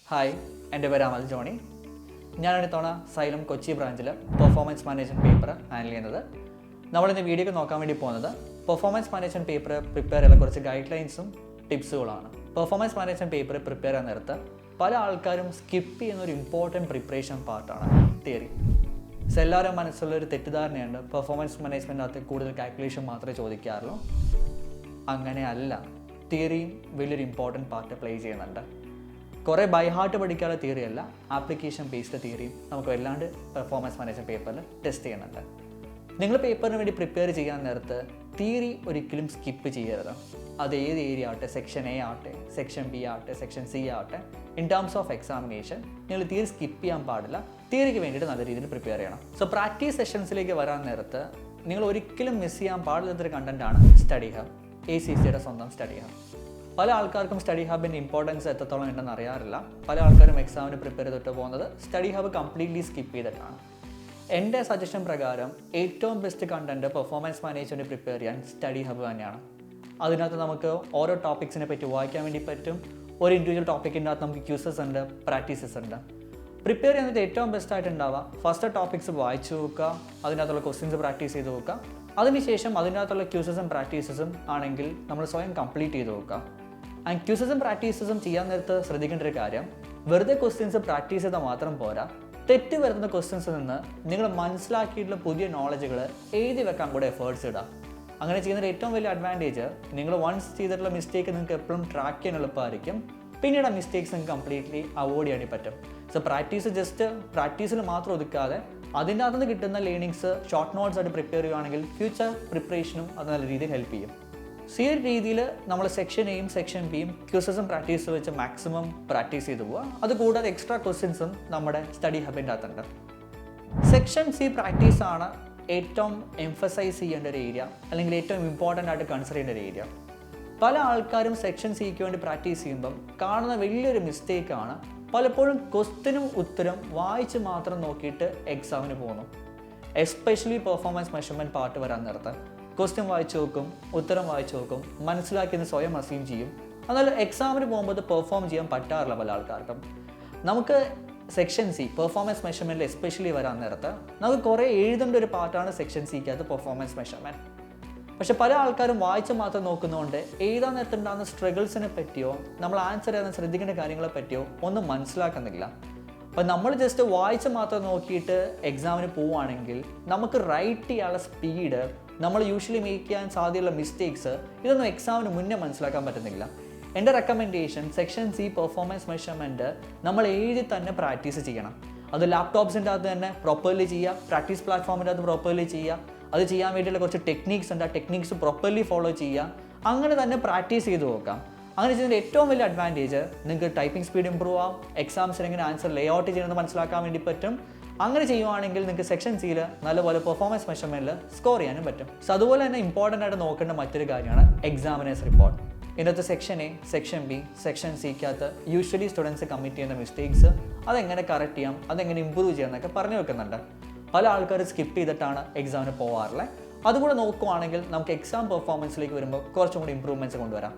Hi, എൻ്റെ പേര് അമൽ Johnny. ഞാനാണ് ഇത്തവണ സൈലം കൊച്ചി ബ്രാഞ്ചിൽ പെർഫോമൻസ് മാനേജ്മെൻറ്റ് പേപ്പർ ഹാൻഡിൽ ചെയ്യുന്നത്. നമ്മളിന്ന് വീഡിയോക്ക് നോക്കാൻ വേണ്ടി പോകുന്നത് പെർഫോമൻസ് മാനേജ്മെൻറ്റ് പേപ്പർ പ്രിപ്പയർ ചെയ്യാൻ കുറച്ച് ഗൈഡ് ലൈൻസും ടിപ്സുകളാണ്. പെർഫോമൻസ് മാനേജ്മെൻറ്റ് പേപ്പർ പ്രിപ്പയർ ചെയ്യാൻ നേരത്ത് പല ആൾക്കാരും സ്കിപ്പ് ചെയ്യുന്ന ഒരു ഇമ്പോർട്ടൻറ്റ് പ്രിപ്പറേഷൻ പാർട്ടാണ് തിയറി. എല്ലാവരും മനസ്സിലുള്ളൊരു തെറ്റിദ്ധാരണയുണ്ട്, പെർഫോമൻസ് മാനേജ്മെൻറ്റിനകത്ത് കൂടുതൽ കാൽക്കുലേഷൻ മാത്രമേ ചോദിക്കാറുള്ളൂ. അങ്ങനെയല്ല, തിയറിയും വലിയൊരു ഇമ്പോർട്ടൻറ്റ് പാർട്ട് പ്ലേ ചെയ്യുന്നുണ്ട്. കുറേ ബൈ ഹാർട്ട് പഠിക്കാനുള്ള തിയറി അല്ല, ആപ്ലിക്കേഷൻ ബേസ്ഡ് തിയറിയും നമുക്ക് വല്ലാണ്ട് പെർഫോമൻസ് മാനേജ്മെൻറ്റ് പേപ്പറിൽ ടെസ്റ്റ് ചെയ്യുന്നുണ്ട്. നിങ്ങൾ പേപ്പറിന് വേണ്ടി പ്രിപ്പയർ ചെയ്യാൻ നേരത്ത് തിയറി ഒരിക്കലും സ്കിപ്പ് ചെയ്യരുത്. അത് ഏത് ഏരിയ ആവട്ടെ, സെക്ഷൻ എ ആവട്ടെ, സെക്ഷൻ ബി ആവട്ടെ, സെക്ഷൻ സി ആവട്ടെ, ഇൻ ടേംസ് ഓഫ് എക്സാമിനേഷൻ നിങ്ങൾ തിയറി സ്കിപ്പ് ചെയ്യാൻ പാടില്ല. തിയറിക്ക് വേണ്ടിയിട്ട് നല്ല രീതിയിൽ പ്രിപ്പയർ ചെയ്യണം. സോ പ്രാക്ടീസ് സെഷൻസിലേക്ക് വരാൻ നേരത്ത് നിങ്ങൾ ഒരിക്കലും മിസ് ചെയ്യാൻ പാടില്ലാത്തൊരു കണ്ടൻറ്റാണ് സ്റ്റഡി ഹബ്, ACCയുടെ സ്വന്തം സ്റ്റഡി ഹബ്. പല ആൾക്കാർക്കും സ്റ്റഡി ഹബിൻ്റെ ഇമ്പോർട്ടൻസ് എത്രത്തോളം ഉണ്ടെന്ന് അറിയാറില്ല. പല ആൾക്കാരും എക്സാമിന് പ്രിപ്പയർ ചെയ്തിട്ട് പോകുന്നത് സ്റ്റഡി ഹബ് കംപ്ലീറ്റ്ലി സ്കിപ്പ് ചെയ്തിട്ടാണ്. എൻ്റെ സജഷൻ പ്രകാരം ഏറ്റവും best content performance management prepare ചെയ്യാൻ സ്റ്റഡി ഹബ് തന്നെയാണ്. അതിനകത്ത് നമുക്ക് ഓരോ ടോപ്പിക്സിനെ പറ്റി വായിക്കാൻ വേണ്ടി പറ്റും. ഒരു ഇൻഡിവിജ്വൽ ടോപ്പിക്കിൻ്റെ അകത്ത് നമുക്ക് ക്യൂസസ് ഉണ്ട്, പ്രാക്ടീസസ് ഉണ്ട്. പ്രിപ്പയർ ചെയ്യുന്നത് ഏറ്റവും ബെസ്റ്റായിട്ട് ഉണ്ടാവുക ഫസ്റ്റ് ടോപ്പിക്സ് വായിച്ചു നോക്കുക, അതിനകത്തുള്ള ക്വസ്റ്റ്യൻസ് പ്രാക്ടീസ് ചെയ്ത് നോക്കുക. അതിനുശേഷം അതിനകത്തുള്ള ക്യൂസസും പ്രാക്ടീസസും ആണെങ്കിൽ നമ്മൾ സ്വയം കംപ്ലീറ്റ് ചെയ്ത് നോക്കുക. ആൻഡ് ക്യൂസസും പ്രാക്ടീസസും ചെയ്യാൻ നേരത്ത് ശ്രദ്ധിക്കേണ്ട ഒരു കാര്യം, വെറുതെ ക്വസ്റ്റ്യൻസ് പ്രാക്ടീസ് ചെയ്താൽ മാത്രം പോരാ. തെറ്റ് വരുന്ന ക്വസ്റ്റ്യൻസിൽ നിന്ന് നിങ്ങൾ മനസ്സിലാക്കിയിട്ടുള്ള പുതിയ നോളജുകൾ എഴുതി വെക്കാൻ കൂടെ എഫേർട്സ് ഇടാം. അങ്ങനെ ചെയ്യുന്നതിൽ ഏറ്റവും വലിയ അഡ്വാൻറ്റേജ്, നിങ്ങൾ വൺസ് ചെയ്തിട്ടുള്ള മിസ്റ്റേക്ക് നിങ്ങൾക്ക് എപ്പോഴും ട്രാക്ക് ചെയ്യാൻ എളുപ്പമായിരിക്കും. പിന്നീട് ആ മിസ്റ്റേക്സ് നിങ്ങൾക്ക് കംപ്ലീറ്റ്ലി അവോയ്ഡ് ചെയ്യാൻ പറ്റും. സോ പ്രാക്ടീസ് ജസ്റ്റ് പ്രാക്ടീസിൽ മാത്രം ഒതുക്കാതെ അതിൻ്റെ അകത്ത് നിന്ന് കിട്ടുന്ന ലേണിങ്സ് ഷോർട്ട് നോട്ട്സ് ആയിട്ട് പ്രിപ്പയർ ചെയ്യുകയാണെങ്കിൽ ഫ്യൂച്ചർ പ്രിപ്പറേഷനും അത് നല്ല രീതിയിൽ ഹെൽപ്പ് ചെയ്യും. സോ ഈ ഒരു രീതിയിൽ നമ്മൾ സെക്ഷൻ എയും സെക്ഷൻ ബിയും ക്യൂസസും പ്രാക്ടീസ് വെച്ച് മാക്സിമം പ്രാക്ടീസ് ചെയ്ത് പോവുക. അതുകൂടാതെ എക്സ്ട്രാ ക്വസ്റ്റ്യൻസും നമ്മുടെ സ്റ്റഡി ഹബിൻ്റെ അകത്തുണ്ട്. സെക്ഷൻ സി പ്രാക്ടീസാണ് ഏറ്റവും എംഫസൈസ് ചെയ്യേണ്ട ഒരു ഏരിയ, അല്ലെങ്കിൽ ഏറ്റവും ഇമ്പോർട്ടൻ്റ് ആയിട്ട് കൺസിഡർ ചെയ്യേണ്ട ഒരു ഏരിയ. പല ആൾക്കാരും സെക്ഷൻ സിക്ക് വേണ്ടി പ്രാക്ടീസ് ചെയ്യുമ്പം കാണുന്ന വലിയൊരു മിസ്റ്റേക്കാണ് പലപ്പോഴും ക്വസ്റ്റ്യനും ഉത്തരം വായിച്ച് മാത്രം നോക്കിയിട്ട് എക്സാമിന് പോകുന്നു. എസ്പെഷ്യലി പെർഫോമൻസ് മെഷർമെൻറ്റ് പാർട്ട് വരാൻ നേരത്ത് ക്വസ്റ്റ്യൻ വായിച്ചു നോക്കും, ഉത്തരം വായിച്ചു നോക്കും, മനസ്സിലാക്കിയെന്ന് സ്വയം അസ്യൂം ചെയ്യും. എന്നാൽ എക്സാമിന് പോകുമ്പോൾ പെർഫോം ചെയ്യാൻ പറ്റാറില്ല പല ആൾക്കാർക്കും. നമുക്ക് സെക്ഷൻ സി പെർഫോമൻസ് മെഷർമെൻറ്റിൽ എസ്പെഷ്യലി വരാൻ നേരത്ത് നമുക്ക് കുറേ എഴുതേണ്ട ഒരു പാർട്ടാണ് സെക്ഷൻ സിക്കകത്ത് പെർഫോമൻസ് മെഷർമെൻറ്റ്. പക്ഷെ പല ആൾക്കാരും വായിച്ച് മാത്രം നോക്കുന്നതുകൊണ്ട് എഴുതാൻ നേരത്തുണ്ടാകുന്ന സ്ട്രഗിൾസിനെ പറ്റിയോ നമ്മൾ ആൻസർ ചെയ്യാൻ ശ്രദ്ധിക്കേണ്ട കാര്യങ്ങളെ പറ്റിയോ ഒന്നും മനസ്സിലാക്കുന്നില്ല. അപ്പം നമ്മൾ ജസ്റ്റ് വായിച്ച് മാത്രം നോക്കിയിട്ട് എക്സാമിന് പോവുകയാണെങ്കിൽ നമുക്ക് റൈറ്റ് ചെയ്യാനുള്ള സ്പീഡ്, നമ്മൾ യൂഷ്വലി മേക്ക് ചെയ്യാൻ സാധ്യതയുള്ള മിസ്റ്റേക്സ്, ഇതൊന്നും എക്സാമിന് മുന്നേ മനസ്സിലാക്കാൻ പറ്റുന്നില്ല. എൻ്റെ recommendation section C performance measurement നമ്മൾ എഴുതി തന്നെ പ്രാക്ടീസ് ചെയ്യണം. അത് ലാപ്ടോപ്സിൻ്റെ അകത്ത് തന്നെ പ്രോപ്പർലി ചെയ്യുക, പ്രാക്ടീസ് പ്ലാറ്റ്ഫോമിൻ്റെ അകത്ത് പ്രോപ്പർലി ചെയ്യുക. അത് ചെയ്യാൻ വേണ്ടിയുള്ള കുറച്ച് ടെക്നീക്സ് ഉണ്ട്, ആ ടെക്നീക്സ് പ്രോപ്പർലി ഫോളോ ചെയ്യുക. അങ്ങനെ തന്നെ പ്രാക്ടീസ് ചെയ്ത് നോക്കാം. അങ്ങനെ ചെയ്യുന്നതിൻ്റെ ഏറ്റവും വലിയ അഡ്വാൻറ്റേജ്, നിങ്ങൾക്ക് ടൈപ്പിംഗ് സ്പീഡ് ഇമ്പ്രൂവ് ആവും, എക്സാംസിന് എങ്ങനെ ആൻസർ ലേ ഔട്ട് ചെയ്യുന്നത് മനസ്സിലാക്കാൻ വേണ്ടി പറ്റും. അങ്ങനെ ചെയ്യുവാണെങ്കിൽ നിങ്ങൾക്ക് സെക്ഷൻ സിയിൽ നല്ലപോലെ പെർഫോമൻസ് മെഷർമെൻറ്റിൽ സ്കോർ ചെയ്യാനും പറ്റും. സോ അതുപോലെ തന്നെ ഇമ്പോർട്ടൻ്റ് ആയിട്ട് നോക്കേണ്ട മറ്റൊരു കാര്യമാണ് എക്സാമിനേഴ്സ് റിപ്പോർട്ട്. ഇതിനകത്ത് section A, section B, section സിക്കകത്ത് യൂഷ്വലി സ്റ്റുഡൻസ് കമ്മിറ്റ് ചെയ്യുന്ന മിസ്റ്റേക്സ് അതെങ്ങനെ കറക്റ്റ് ചെയ്യാം, അതെങ്ങനെ ഇമ്പ്രൂവ് ചെയ്യാം എന്നൊക്കെ പറഞ്ഞു വെക്കുന്നുണ്ട്. പല ആൾക്കാർ സ്കിപ്പ് ചെയ്തിട്ടാണ് എക്സാമിന് പോകാറുള്ളത്. അതുകൂടെ നോക്കുവാണെങ്കിൽ നമുക്ക് എക്സാം പെർഫോമൻസിലേക്ക് വരുമ്പോൾ കുറച്ചും കൂടി ഇമ്പ്രൂവ്മെൻറ്റ്സ് കൊണ്ടുവരാം.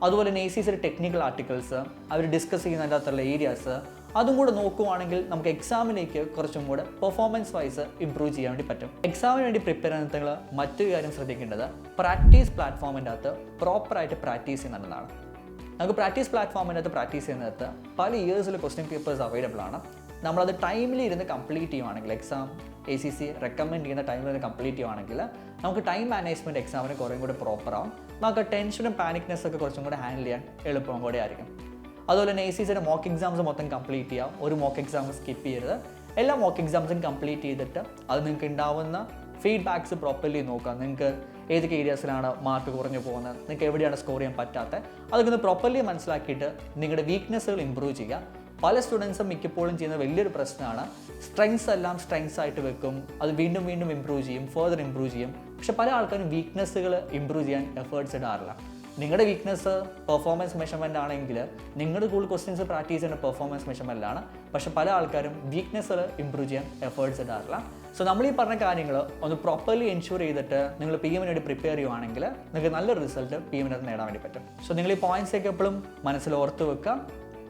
അതുപോലെ തന്നെ ACCയുടെ ടെക്നിക്കൽ ആർട്ടിക്കിൾസ് അവർ ഡിസ്കസ് ചെയ്യുന്നതിൻ്റെ അകത്തുള്ള ഏരിയാസ് അതും കൂടെ നോക്കുവാണെങ്കിൽ നമുക്ക് എക്സാമിലേക്ക് കുറച്ചും കൂടെ പെർഫോമൻസ് വൈസ് ഇമ്പ്രൂവ് ചെയ്യാൻ വേണ്ടി പറ്റും. എക്സാമിന് വേണ്ടി പ്രിപ്പയർ ചെയ്യുന്ന മറ്റൊരു കാര്യം ശ്രദ്ധിക്കേണ്ടത്, പ്രാക്ടീസ് പ്ലാറ്റ്ഫോമിൻ്റെ അകത്ത് പ്രോപ്പറായിട്ട് പ്രാക്ടീസ് ചെയ്യുന്നതാണ്. നമുക്ക് പ്രാക്ടീസ് പ്ലാറ്റ്ഫോമിൻ്റെ അകത്ത് പ്രാക്ടീസ് ചെയ്യുന്നിടത്ത് പല ഇയേഴ്സിൽ ക്വസ്റ്റ്യൻ പേപ്പേഴ്സ് അവൈലബിൾ ആണ്. നമ്മളത് ടൈമിൽ ഇരുന്ന് കംപ്ലീറ്റ് ചെയ്യുവാണെങ്കിൽ, എക്സാം ACC റെക്കമെൻഡ് ചെയ്യുന്ന ടൈമിൽ ഇരുന്ന് കംപ്ലീറ്റ് ചെയ്യുവാണെങ്കിൽ നമുക്ക് ടൈം മാനേജ്മെൻറ്റ് എക്സാമിന് കുറേ കൂടെ പ്രോപ്പറാവും. നമുക്ക് ടെൻഷനും പാനിക്നെസ് ഒക്കെ കുറച്ചും കൂടെ ഹാൻഡിൽ ചെയ്യാൻ എളുപ്പം കൂടെ ആയിരിക്കും. അതുപോലെ തന്നെ ACCയുടെ മോക്ക് എക്സാംസ് മൊത്തം കംപ്ലീറ്റ് ചെയ്യാം. ഒരു മോക്ക് എക്സാം സ്കിപ്പ് ചെയ്യരുത്. എല്ലാ മോക്ക് എക്സാംസും കംപ്ലീറ്റ് ചെയ്തിട്ട് അത് നിങ്ങൾക്ക് ഉണ്ടാവുന്ന ഫീഡ്ബാക്സ് പ്രോപ്പർലി നോക്കുക. നിങ്ങൾക്ക് ഏതൊക്കെ ഏരിയാസിലാണ് മാർക്ക് കുറഞ്ഞു പോകുന്നത്, നിങ്ങൾക്ക് എവിടെയാണ് സ്കോർ ചെയ്യാൻ പറ്റാത്തത്, അതൊക്കെ ഒന്ന് പ്രോപ്പർലി മനസ്സിലാക്കിയിട്ട് നിങ്ങളുടെ വീക്ക്നെസ്സുകൾ ഇമ്പ്രൂവ് ചെയ്യുക. പല സ്റ്റുഡൻസും മിക്കപ്പോഴും ചെയ്യുന്ന വലിയൊരു പ്രശ്നമാണ്, സ്ട്രെങ്സ് എല്ലാം സ്ട്രെങ്സ് ആയിട്ട് വെക്കും, അത് വീണ്ടും വീണ്ടും ഇമ്പ്രൂവ് ചെയ്യും, ഫർദർ ഇമ്പ്രൂവ് ചെയ്യും. പക്ഷെ പല ആൾക്കാരും വീക്ക്നെസ്സുകൾ ഇമ്പ്രൂവ് ചെയ്യാൻ എഫേർട്സ് ഇടാറില്ല. നിങ്ങളുടെ വീക്ക്നെസ് പെർഫോമൻസ് മെഷർമെൻ്റ് ആണെങ്കിൽ നിങ്ങളുടെ കൂടുതൽ ക്വസ്റ്റ്യൻസ് പ്രാക്ടീസ് ചെയ്യുന്ന പെർഫോമൻസ് മെഷർമെൻറ്റിലാണ്. പക്ഷെ പല ആൾക്കാരും വീക്ക്നെസ്സുകൾ ഇമ്പ്രൂവ് ചെയ്യാൻ എഫേർട്സ് ഇടാറില്ല. സോ നമ്മൾ ഈ പറഞ്ഞ കാര്യങ്ങൾ ഒന്ന് പ്രോപ്പർലി എൻഷുർ ചെയ്തിട്ട് നിങ്ങൾ PM വേണ്ടി പ്രിപ്പയർ ചെയ്യുവാണെങ്കിൽ നിങ്ങൾക്ക് നല്ലൊരു റിസൾട്ട് PM നേടാൻ വേണ്ടി പറ്റും. സോ നിങ്ങൾ ഈ പോയിന്റ്സ് ഒക്കെ എപ്പോഴും മനസ്സിൽ ഓർത്ത് വെക്കുക.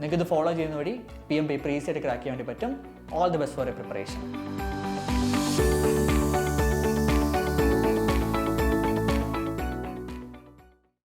നിങ്ങൾക്ക് ഇത് ഫോളോ ചെയ്യുന്ന വഴി PM പേപ്പർ ഈസി ആയിട്ട് ക്രാക്ക് ചെയ്യാൻ വേണ്ടി പറ്റും. All the best for A preparation.